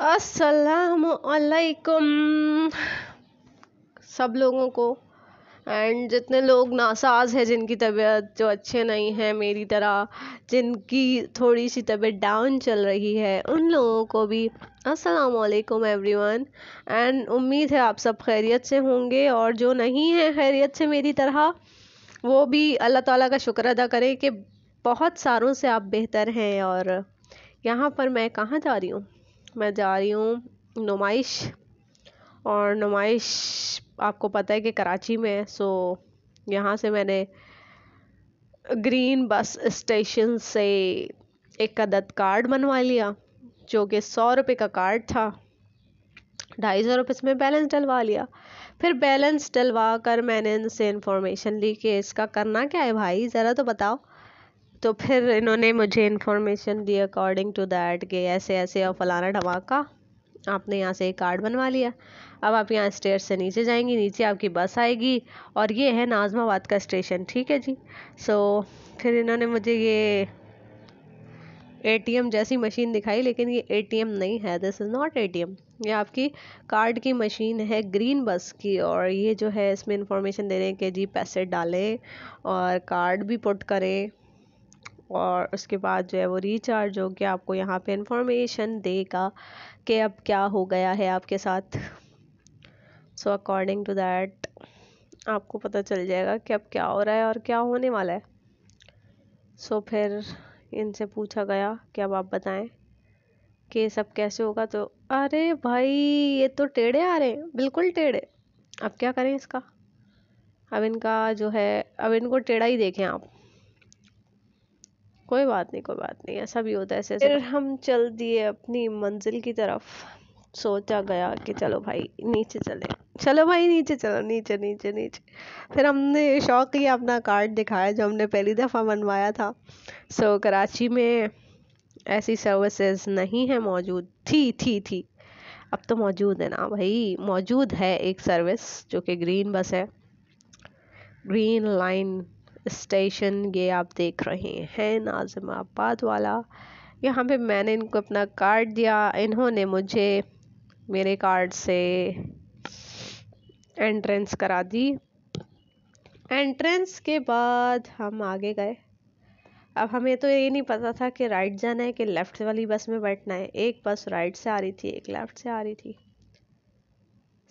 अस्सलामुअलैकुम सब लोगों को। एंड जितने लोग नासाज हैं, जिनकी तबीयत जो अच्छे नहीं है मेरी तरह, जिनकी थोड़ी सी तबीयत डाउन चल रही है, उन लोगों को भी अस्सलामुअलैकुम एवरीवन। एंड उम्मीद है आप सब खैरियत से होंगे, और जो नहीं है खैरियत से मेरी तरह, वो भी अल्लाह ताला का शुक्र अदा करें कि बहुत सारों से आप बेहतर हैं। और यहाँ पर मैं कहाँ जा रही हूँ? मैं जा रही हूँ नुमाइश। और नुमाइश आपको पता है कि कराची में है। सो यहाँ से मैंने ग्रीन बस स्टेशन से एक अदद कार्ड बनवा लिया, जो कि 100 रुपये का कार्ड था। 250 रुपये में बैलेंस डलवा लिया। फिर बैलेंस डलवा कर मैंने इनसे इंफॉर्मेशन ली कि इसका करना क्या है भाई, ज़रा तो बताओ। तो फिर इन्होंने मुझे इन्फॉर्मेशन दी अकॉर्डिंग टू दैट कि ऐसे ऐसे और फलाना ढमाका, आपने यहाँ से एक कार्ड बनवा लिया। अब आप यहाँ स्टेयर से नीचे जाएंगी, नीचे आपकी बस आएगी, और ये है नाज़माबाद का स्टेशन, ठीक है जी। सो फिर इन्होंने मुझे ये एटीएम जैसी मशीन दिखाई, लेकिन ये एटीएम नहीं है, दिस इज़ नॉट एटीएम। ये आपकी कार्ड की मशीन है ग्रीन बस की। और ये जो है इसमें इंफॉर्मेशन दे रहे हैं कि जी पैसे डालें और कार्ड भी पुट करें, और उसके बाद जो है वो रिचार्ज हो के आपको यहाँ पे इंफॉर्मेशन देगा कि अब क्या हो गया है आपके साथ। सो अकॉर्डिंग टू दैट आपको पता चल जाएगा कि अब क्या हो रहा है और क्या होने वाला है। सो फिर इनसे पूछा गया कि अब आप बताएं कि सब कैसे होगा। तो अरे भाई, ये तो टेढ़े आ रहे हैं, बिल्कुल टेढ़े। अब क्या करें इसका? अब इनका जो है, अब इनको टेढ़ा ही देखें आप। कोई बात नहीं, कोई बात नहीं, ऐसा भी होता है ऐसे। फिर हम चल दिए अपनी मंजिल की तरफ। सोचा गया कि चलो भाई नीचे चले, चलो भाई नीचे चलो, नीचे नीचे नीचे। फिर हमने शौक किया, अपना कार्ड दिखाया जो हमने पहली दफ़ा बनवाया था। सो कराची में ऐसी सर्विसेज नहीं है, मौजूद थी। अब तो मौजूद है ना भाई, मौजूद है एक सर्विस जो कि ग्रीन बस है, ग्रीन लाइन स्टेशन। ये आप देख रहे हैं नाज़िमाबाद वाला। यहाँ पे मैंने इनको अपना कार्ड दिया, इन्होंने मुझे मेरे कार्ड से एंट्रेंस करा दी। एंट्रेंस के बाद हम आगे गए। अब हमें तो ये नहीं पता था कि राइट जाना है कि लेफ़्ट वाली बस में बैठना है। एक बस राइट से आ रही थी, एक लेफ़्ट से आ रही थी।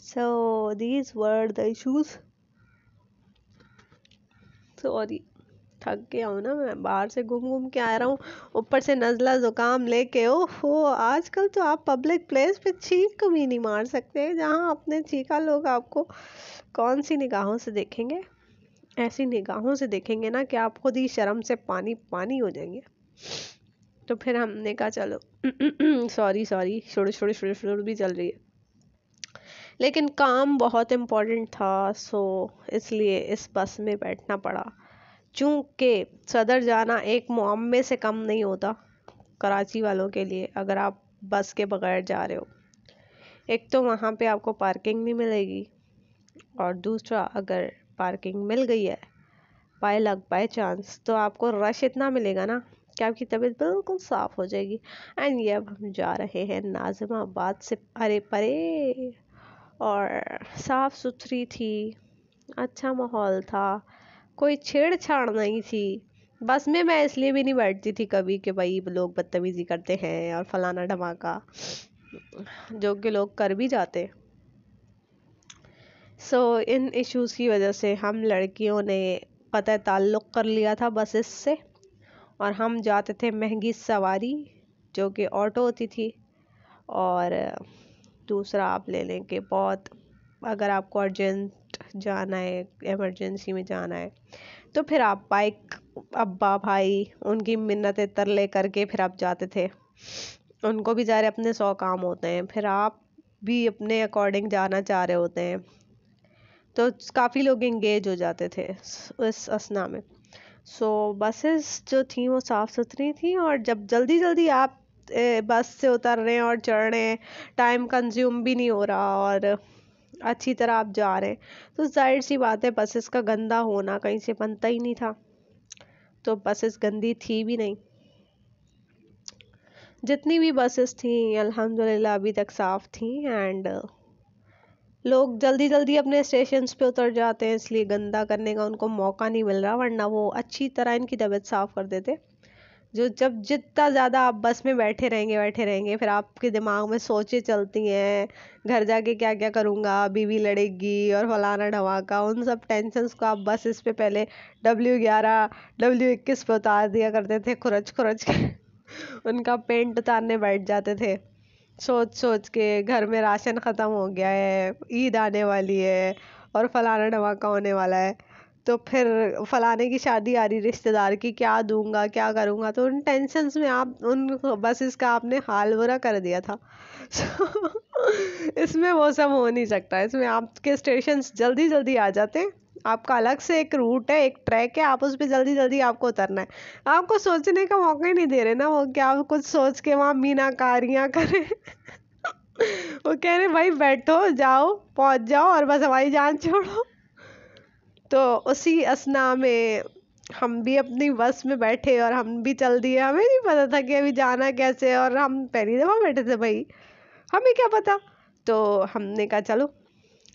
So these were the issues. Sorry, थक गया हूँ ना, मैं बाहर से घूम के आ रहा हूँ, ऊपर से नज़ला ज़ुकाम लेके। ओहो, आजकल तो आप पब्लिक प्लेस पे चीख भी नहीं मार सकते। जहाँ आपने चीखा, लोग आपको कौन सी निगाहों से देखेंगे? ऐसी निगाहों से देखेंगे ना कि आप खुद ही शर्म से पानी पानी हो जाएंगे। तो फिर हमने कहा चलो सॉरी शुरू भी चल रही है, लेकिन काम बहुत इम्पोर्टेंट था, सो इसलिए इस बस में बैठना पड़ा। चूँकि सदर जाना एक मुअम्मे से कम नहीं होता कराची वालों के लिए, अगर आप बस के बगैर जा रहे हो। एक तो वहाँ पे आपको पार्किंग नहीं मिलेगी, और दूसरा अगर पार्किंग मिल गई है बाय लक बाय चांस, तो आपको रश इतना मिलेगा ना कि आपकी तबीयत बिल्कुल साफ़ हो जाएगी। एंड ये अब हम जा रहे हैं नाज़िमाबाद से अरे परे, और साफ़ सुथरी थी, अच्छा माहौल था, कोई छेड़छाड़ नहीं थी। बस में मैं इसलिए भी नहीं बैठती थी कभी कि भाई लोग बदतमीज़ी करते हैं और फलाना धमाका, जो कि लोग कर भी जाते। सो इन इश्यूज़ की वजह से हम लड़कियों ने क़तअ ताल्लुक़ कर लिया था बसेस से, और हम जाते थे महंगी सवारी जो कि ऑटो होती थी। और दूसरा आप ले लें कि बहुत, अगर आपको अर्जेंट जाना है, इमरजेंसी में जाना है, तो फिर आप बाइक, अब्बा भाई उनकी मिन्नतें तरले करके फिर आप जाते थे। उनको भी ज़ाहिर अपने 100 काम होते हैं, फिर आप भी अपने अकॉर्डिंग जाना चाह रहे होते हैं, तो काफ़ी लोग इंगेज हो जाते थे इस असना में। सो बसेस जो थी वो साफ़ सुथरी थी, और जब जल्दी जल्दी आप बस से उतर रहे हैं और चढ़ रहे हैं, टाइम कंज्यूम भी नहीं हो रहा और अच्छी तरह आप जा रहे हैं, तो जाहिर सी बात है बसेस का गंदा होना कहीं से बनता ही नहीं था। तो बसेस गंदी थी भी नहीं। जितनी भी बसेस थी अल्हम्दुलिल्लाह अभी तक साफ़ थी। एंड लोग जल्दी जल्दी अपने स्टेशंस पे उतर जाते हैं, इसलिए गंदा करने का उनको मौका नहीं मिल रहा, वरना वो अच्छी तरह इनकी तबीयत साफ़ कर देते। जो जब जितना ज़्यादा आप बस में बैठे रहेंगे फिर आपके दिमाग में सोचें चलती हैं, घर जाके क्या क्या करूँगा, बीवी लड़ेगी और फलाना ढमाका, उन सब टेंशन्स को आप बस इस पे पहले W11 W21 पे उतार दिया करते थे खुरच खुरच के उनका पेंट उतारने बैठ जाते थे सोच सोच के घर में राशन ख़त्म हो गया है, ईद आने वाली है और फलाना धमाका होने वाला है, तो फिर फलाने की शादी आ रही रिश्तेदार की, क्या दूंगा क्या करूंगा, तो उन टेंशन्स में आप उन बसेस का आपने हाल बुरा कर दिया था। इसमें वो सब हो नहीं सकता, इसमें आपके स्टेशन जल्दी जल्दी आ जाते हैं, आपका अलग से एक रूट है, एक ट्रैक है, आप उस पर जल्दी जल्दी आपको उतरना है, आपको सोचने का मौका ही नहीं दे रहे ना वो, क्या कुछ सोच के वहाँ मीनाकारियाँ करें। वो कह रहे भाई बैठो जाओ पहुँच जाओ और बस हमारी जान छोड़ो। तो उसी असना में हम भी अपनी बस में बैठे और हम भी चल दिए, हमें नहीं पता था कि अभी जाना कैसे, और हम पहली दफ़ा बैठे थे भाई, हमें क्या पता। तो हमने कहा चलो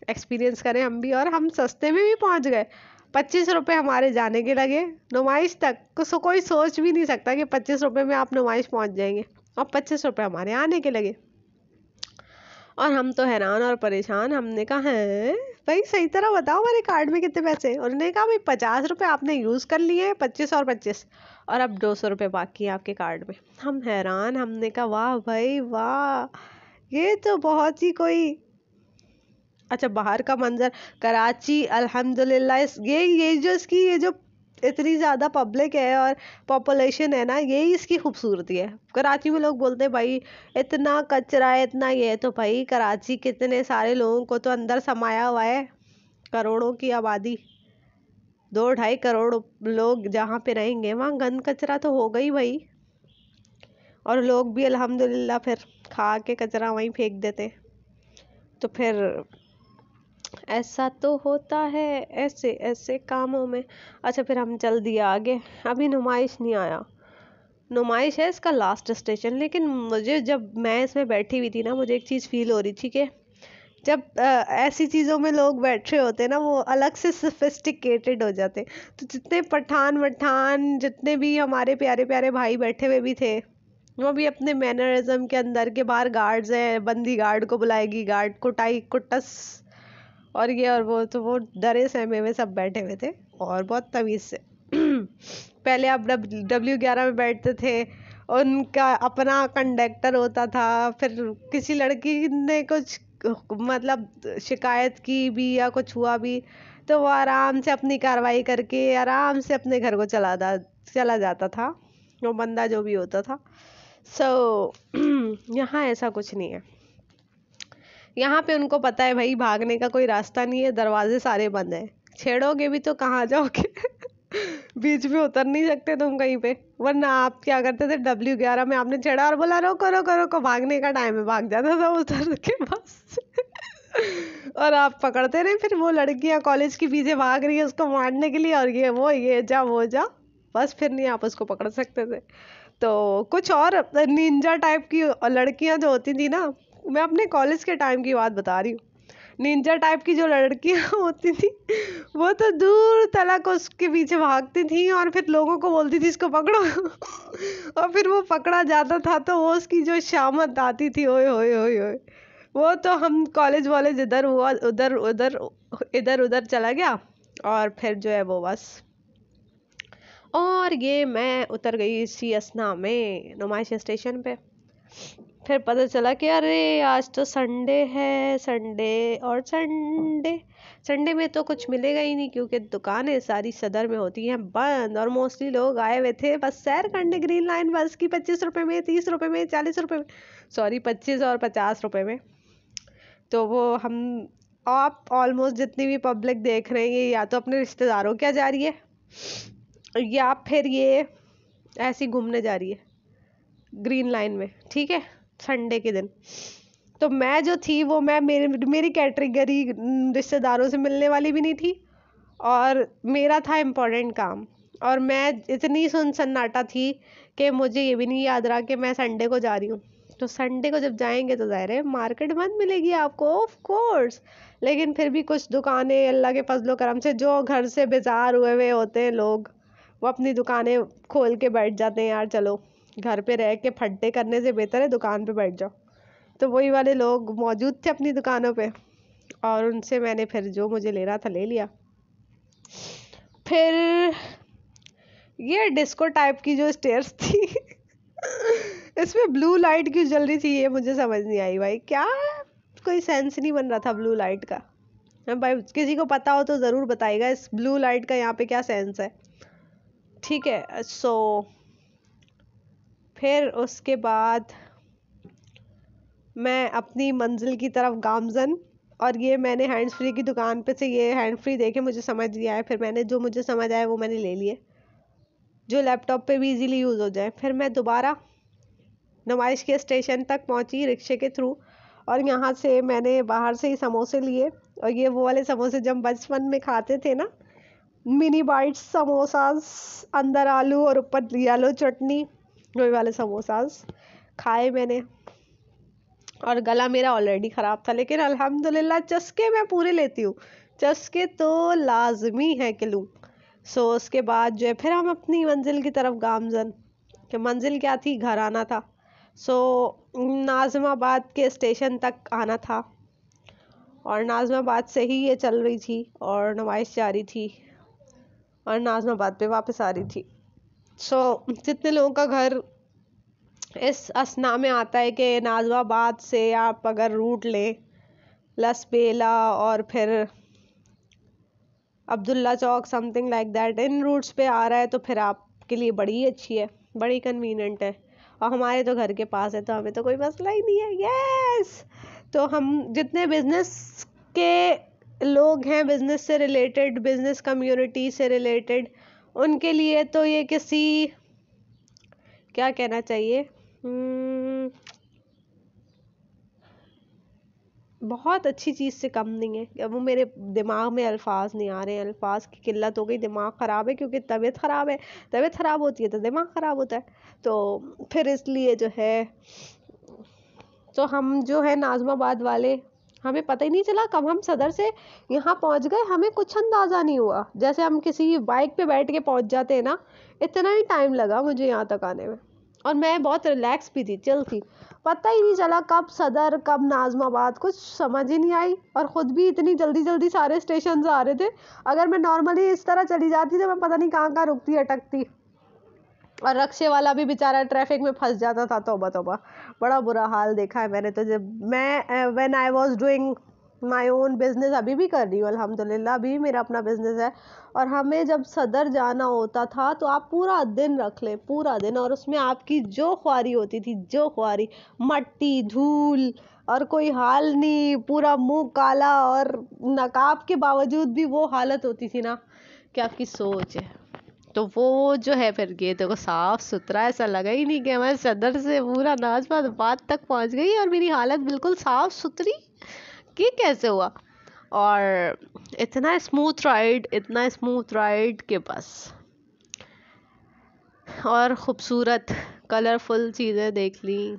एक्सपीरियंस करें हम भी, और हम सस्ते में भी पहुंच गए। 25 रुपये हमारे जाने के लगे नुमाइश तक, कोई सोच भी नहीं सकता कि 25 रुपये में आप नुमाइश पहुंच जाएंगे, और 25 रुपये हमारे आने के लगे। और हम तो हैरान और परेशान, हमने कहा है भाई सही तरह बताओ हमारे कार्ड में कितने पैसे हैं। उन्होंने कहा भाई 50 रुपये आपने यूज़ कर लिए, 25 और 25, और अब 200 रुपये बाकी है आपके कार्ड में। हम हैरान, हमने कहा वाह भाई वाह, ये तो बहुत ही कोई अच्छा बाहर का मंजर। कराची अल्हम्दुलिल्लाह ये जो इसकी ये जो इतनी ज़्यादा पब्लिक है और पॉपुलेशन है ना, यही इसकी खूबसूरती है। कराची में लोग बोलते हैं भाई इतना कचरा है इतना ये है, तो भाई कराची कितने सारे लोगों को तो अंदर समाया हुआ है, करोड़ों की आबादी, 2-2.5 करोड़ लोग जहाँ पे रहेंगे वहाँ गंद कचरा तो होगा ही भाई। और लोग भी अल्हम्दुलिल्लाह फिर खा के कचरा वहीं फेंक देते, तो फिर ऐसा तो होता है ऐसे ऐसे कामों में। अच्छा फिर हम चल दिए आगे, अभी नुमाइश नहीं आया, नुमाइश है इसका लास्ट स्टेशन। लेकिन मुझे जब मैं इसमें बैठी हुई थी ना, मुझे एक चीज़ फील हो रही थी कि जब ऐसी चीज़ों में लोग बैठे होते हैं ना, वो अलग से सोफिस्टिकेटेड हो जाते हैं। तो जितने पठान वठान जितने भी हमारे प्यारे प्यारे भाई बैठे हुए भी थे, वो भी अपने मैनरिज्म के अंदर के, बाहर गार्ड्स हैं, बंदी गार्ड को बुलाएगी, गार्ड कुटाई कुटस और ये और वो, तो वो डरे सहमे में सब बैठे हुए थे और बहुत तमीज़ से। पहले आप W11 में बैठते थे, उनका अपना कंडक्टर होता था, फिर किसी लड़की ने कुछ मतलब शिकायत की भी या कुछ हुआ भी, तो वो आराम से अपनी कार्रवाई करके आराम से अपने घर को चला जाता था, वो बंदा जो भी होता था। यहाँ ऐसा कुछ नहीं है, यहाँ पे उनको पता है भाई भागने का कोई रास्ता नहीं है, दरवाजे सारे बंद हैं, छेड़ोगे भी तो कहाँ जाओगे। बीच में उतर नहीं सकते तुम कहीं पे, वरना आप क्या करते थे W11 में आपने छेड़ा और बोला रोको रोको रोको, भागने का टाइम है, भाग जाता था उतर के बस। और आप पकड़ते रहे, फिर वो लड़कियां कॉलेज के पीछे भाग रही है उसको मारने के लिए, और ये जा वो जा, बस फिर नहीं आप उसको पकड़ सकते थे। तो कुछ और निंजा टाइप की लड़कियां जो होती थी ना, मैं अपने कॉलेज के टाइम की बात बता रही हूँ, निंजा टाइप की जो लड़कियां होती थी वो तो दूर तलक उसके पीछे भागती थी और फिर लोगों को बोलती थी इसको पकड़ो। और फिर वो पकड़ा जाता था तो वो उसकी जो शामत आती थी, ओए होए होए होए, वो तो हम कॉलेज वॉलेज इधर हुआ उधर उधर इधर उधर चला गया, और फिर जो है वो बस। और ये मैं उतर गई इसी असना में नुमाइश स्टेशन पे। फिर पता चला कि अरे आज तो संडे है, संडे में तो कुछ मिलेगा ही नहीं, क्योंकि दुकानें सारी सदर में होती हैं बंद, और मोस्टली लोग आए हुए थे बस सैर करने ग्रीन लाइन बस की, 25 रुपये में, 30 रुपये में, 40 रुपये में, सॉरी 25 और 50 रुपये में। तो वो हम आप ऑलमोस्ट जितनी भी पब्लिक देख रहे हैं, ये या तो अपने रिश्तेदारों क्या जा रही है, या फिर ये ऐसी घूमने जा रही है ग्रीन लाइन में, ठीक है, संडे के दिन। तो मैं जो थी वो मेरी कैटेगरी रिश्तेदारों से मिलने वाली भी नहीं थी, और मेरा था इम्पोर्टेंट काम, और मैं इतनी सन्नाटा थी कि मुझे ये भी नहीं याद रहा कि मैं संडे को जा रही हूँ। तो संडे को जब जाएंगे तो ज़ाहिर है मार्केट बंद मिलेगी आपको, ऑफ कोर्स। लेकिन फिर भी कुछ दुकानें अल्लाह के फजलो करम से, जो घर से बेजार हुए हुए होते हैं लोग, वो अपनी दुकानें खोल के बैठ जाते हैं। यार चलो, घर पे रह के फड्डे करने से बेहतर है दुकान पे बैठ जाओ। तो वही वाले लोग मौजूद थे अपनी दुकानों पे, और उनसे मैंने फिर जो मुझे लेना था ले लिया। फिर ये डिस्को टाइप की जो स्टेयर्स थी इसमें ब्लू लाइट क्यों जल रही थी ये मुझे समझ नहीं आई भाई। क्या कोई सेंस नहीं बन रहा था ब्लू लाइट का। भाई किसी को पता हो तो ज़रूर बताइएगा इस ब्लू लाइट का यहाँ पे क्या सेंस है। ठीक है। सो फिर उसके बाद मैं अपनी मंजिल की तरफ गामजन, और ये मैंने हैंड्स फ्री की दुकान पे से ये हैंड फ्री देखे मुझे समझ नहीं आया। फिर मैंने जो मुझे समझ आया वो मैंने ले लिए, जो लैपटॉप पे भी इजीली यूज़ हो जाए। फिर मैं दोबारा नुमाइश के स्टेशन तक पहुंची रिक्शे के थ्रू, और यहाँ से मैंने बाहर से ही समोसे लिए। और ये वो वाले समोसे जब बचपन में खाते थे ना, मिनी बाइट्स समोसास, अंदर आलू और ऊपर येलो चटनी, वही वाले समोसास खाए मैंने। और गला मेरा ऑलरेडी ख़राब था, लेकिन अल्हम्दुलिल्लाह चस्के मैं पूरे लेती हूँ, चस्के तो लाजमी है कि लूँ। सो उसके बाद जो है फिर हम अपनी मंजिल की तरफ गामजन, कि मंजिल क्या थी, घर आना था। सो नाज़िमाबाद के स्टेशन तक आना था, और नाज़िमाबाद से ही ये चल रही थी और नुमाइश जा रही थी और नाज़िमाबाद पे वापस आ रही थी। सो जितने लोगों का घर इस असना में आता है कि नाज़िमाबाद से आप अगर रूट लें लसबेला और फिर Abdullah Chowk something like that, इन रूट्स पे आ रहा है तो फिर आपके लिए बड़ी अच्छी है, बड़ी कन्वीनियंट है। और हमारे तो घर के पास है तो हमें तो कोई मसला ही नहीं है। यस। तो हम जितने बिजनेस के लोग हैं, बिजनेस से रिलेटेड, बिजनेस कम्युनिटी से रिलेटेड, उनके लिए तो ये किसी, क्या कहना चाहिए, बहुत अच्छी चीज़ से कम नहीं है। अब वो मेरे दिमाग में अल्फाज नहीं आ रहे हैं, अल्फाज की किल्लत हो गई, दिमाग ख़राब है, क्योंकि तबीयत ख़राब है, तबीयत ख़राब होती है तो दिमाग ख़राब होता है। तो फिर इसलिए जो है, तो हम जो है नाज़िमाबाद वाले, हमें पता ही नहीं चला कब हम सदर से यहाँ पहुँच गए, हमें कुछ अंदाज़ा नहीं हुआ। जैसे हम किसी बाइक पे बैठ के पहुँच जाते हैं ना, इतना ही टाइम लगा मुझे यहाँ तक आने में। और मैं बहुत रिलैक्स भी थी, चिल थी, पता ही नहीं चला कब सदर कब नाज़िमाबाद, कुछ समझ ही नहीं आई। और ख़ुद भी इतनी जल्दी जल्दी सारे स्टेशन आ रहे थे, अगर मैं नॉर्मली इस तरह चली जाती तो मैं पता नहीं कहाँ कहाँ रुकती अटकती, और रक्शे वाला भी बेचारा ट्रैफिक में फंस जाता था। तौबा तौबा, बड़ा बुरा हाल देखा है मैंने। तो जब मैं when I was doing my own business, अभी भी कर रही हूँ अल्हम्दुलिल्लाह, अभी मेरा अपना बिजनेस है, और हमें जब सदर जाना होता था तो आप पूरा दिन रख लें, पूरा दिन, और उसमें आपकी जो ख्वारी होती थी, जो ख्वारी, मट्टी धूल और कोई हाल नहीं, पूरा मुंह काला, और नकाब के बावजूद भी वो हालत होती थी ना कि आपकी सोच है। तो वो जो है फिर ये देखो साफ सुथरा, ऐसा लगा ही नहीं कि मैं सदर से पूरा नाज़िमाबाद तक पहुंच गई और मेरी हालत बिल्कुल साफ सुथरी, कि कैसे हुआ। और इतना स्मूथ राइड, इतना स्मूथ राइड के बस, और ख़ूबसूरत कलरफुल चीज़ें देख ली।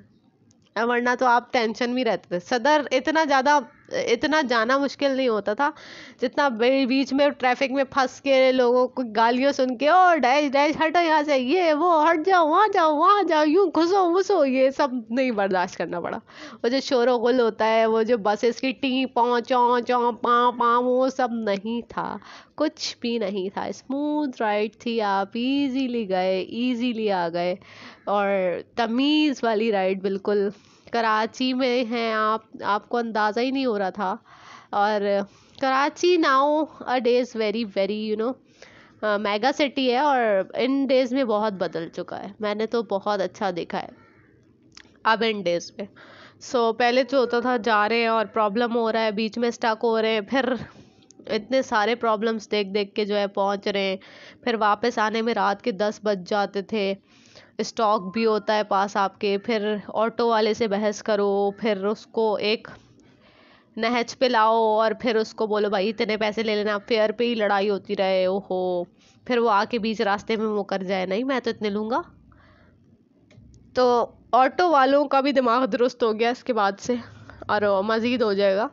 वरना तो आप टेंशन में रहते थे। सदर इतना जाना मुश्किल नहीं होता था जितना बीच में ट्रैफिक में फंस के लोगों को गालियाँ सुन के, ओ डैश डैश हटो यहाँ से, ये वो हट जाओ, वहाँ जाओ, यूँ घुसो घुसो, ये सब नहीं बर्दाश्त करना पड़ा। वो जो शोर गुल होता है, वो जो बसेस की टी पौ चौ चौ पा पा, वो सब नहीं था, कुछ भी नहीं था। स्मूथ राइड थी, आप इजीली गए, इजीली आ गए, और तमीज़ वाली राइड बिल्कुल। कराची में हैं आप, आपको अंदाज़ा ही नहीं हो रहा था। और कराची नाउ अ days very very mega city है, और इन डेज़ में बहुत बदल चुका है, मैंने तो बहुत अच्छा देखा है अब इन डेज़ में। सो पहले जो होता था, जा रहे हैं और प्रॉब्लम हो रहा है, बीच में स्टक हो रहे हैं, फिर इतने सारे प्रॉब्लम्स देख देख के जो है पहुंच रहे हैं, फिर वापस आने में रात के 10 बज जाते थे, स्टॉक भी होता है पास आपके, फिर ऑटो वाले से बहस करो, फिर उसको एक नहज पे लाओ, और फिर उसको बोलो भाई इतने पैसे ले लेना, फेयर पे ही लड़ाई होती रहे। ओहो, फिर वो आके बीच रास्ते में वो कर जाए, नहीं मैं तो इतने लूँगा। तो ऑटो वालों का भी दिमाग दुरुस्त हो गया इसके बाद से, और मज़ीद हो जाएगा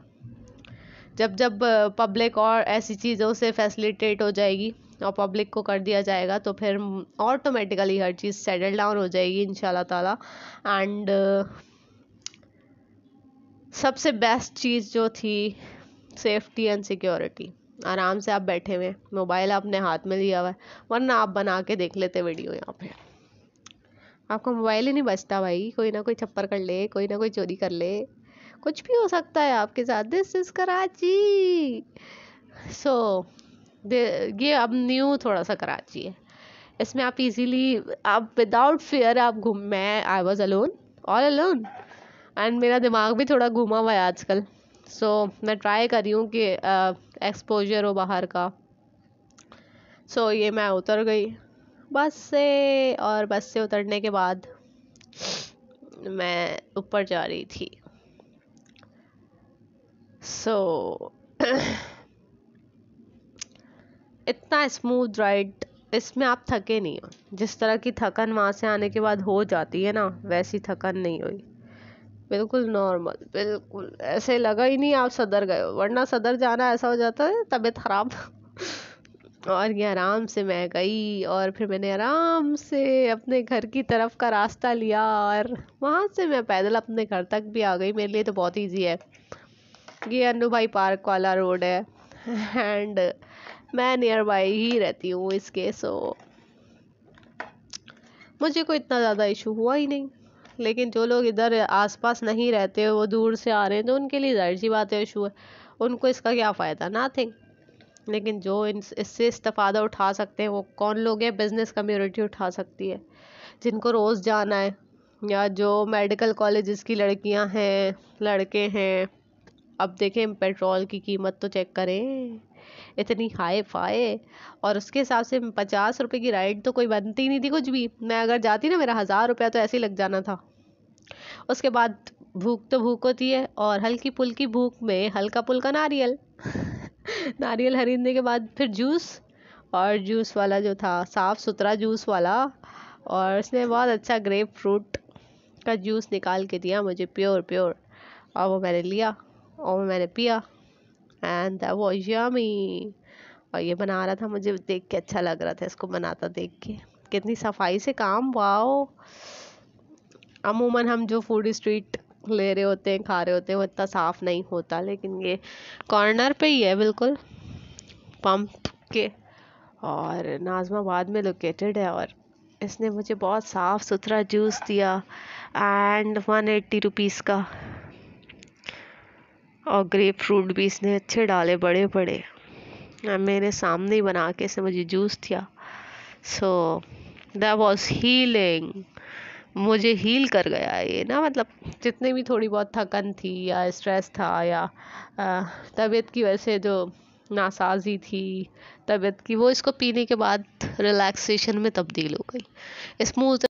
जब जब पब्लिक और ऐसी चीज़ों से फैसिलिटेट हो जाएगी और पब्लिक को कर दिया जाएगा, तो फिर ऑटोमेटिकली हर चीज़ सेटल डाउन हो जाएगी इंशाल्लाह ताला। एंड सबसे बेस्ट चीज़ जो थी सेफ्टी एंड सिक्योरिटी। आराम से आप बैठे हुए, मोबाइल आपने हाथ में लिया हुआ है, वरना आप बना के देख लेते वीडियो यहाँ पे। आपका मोबाइल ही नहीं बचता भाई, कोई ना कोई छप्पर कर ले, कोई ना कोई चोरी कर ले, कुछ भी हो सकता है आपके साथ। This is Karachi. सो ये अब न्यू थोड़ा सा कराची है, इसमें आप इजीली, आप विदाउट फियर आप घूम। मैं I was alone, all alone, and मेरा दिमाग भी थोड़ा घूमा हुआ है आजकल। सो मैं ट्राई कर रही हूँ कि एक्सपोजर हो बाहर का। सो ये मैं उतर गई बस से, और बस से उतरने के बाद मैं ऊपर जा रही थी। सो इतना स्मूथ राइड, इसमें आप थके नहीं हो। जिस तरह की थकन वहाँ से आने के बाद हो जाती है ना, वैसी थकन नहीं हुई, बिल्कुल नॉर्मल, बिल्कुल ऐसे लगा ही नहीं आप सदर गए हो, वरना सदर जाना ऐसा हो जाता है तबीयत खराब। और ये आराम से मैं गई, और फिर मैंने आराम से अपने घर की तरफ का रास्ता लिया, और वहाँ से मैं पैदल अपने घर तक भी आ गई। मेरे लिए तो बहुत इजी है, ये अन्नू भाई पार्क वाला रोड है, एंड मैं नियर बाई ही रहती हूँ इसके। सो मुझे कोई इतना ज़्यादा इशू हुआ ही नहीं। लेकिन जो लोग इधर आसपास नहीं रहते, वो दूर से आ रहे हैं, तो उनके लिए जाहिर सी बात है इशू है, उनको इसका क्या फ़ायदा, नथिंग। लेकिन जो इससे इस्तेफादा उठा सकते हैं वो कौन लोग हैं? बिजनेस कम्युनिटी उठा सकती है, जिनको रोज़ जाना है, या जो मेडिकल कॉलेजेस की लड़कियां हैं, लड़के हैं। अब देखें पेट्रोल की कीमत तो चेक करें, इतनी हाई फाई, और उसके हिसाब से 50 रुपए की राइड तो कोई बनती ही नहीं थी कुछ भी। मैं अगर जाती ना, मेरा 1000 रुपया तो ऐसे ही लग जाना था। उसके बाद भूख तो भूख होती है, और हल्की पुल्की भूख में हल्का पुल्का नारियल। नारियल खरीदने के बाद फिर जूस, और जूस वाला जो था साफ़ सुथरा जूस वाला, और उसने बहुत अच्छा ग्रेप फ्रूट का जूस निकाल के दिया मुझे, प्योर प्योर, और वो मैंने लिया और वो मैंने पिया, एंड दैट वाज यम्मी। और ये बना रहा था, मुझे देख के अच्छा लग रहा था इसको बनाता देख के, कितनी सफाई से काम, वाओ। अमूमन हम जो फूड स्ट्रीट ले रहे होते हैं, खा रहे होते हैं, वो इतना साफ़ नहीं होता, लेकिन ये कॉर्नर पे ही है बिल्कुल पंप के, और नाज़माबाद में लोकेटेड है, और इसने मुझे बहुत साफ़ सुथरा जूस दिया, एंड 180 रुपीज़ का, और ग्रेप फ्रूट भी इसने अच्छे डाले, बड़े बड़े, मेरे सामने ही बना के इसने मुझे जूस दिया। सो दैट वाज हीलिंग, मुझे हील कर गया ये ना। मतलब जितने भी थोड़ी बहुत थकन थी, या स्ट्रेस था, या तबीयत की वजह से जो नासाजी थी तबीयत की, वो इसको पीने के बाद रिलैक्सेशन में तब्दील हो गई। स्मूथ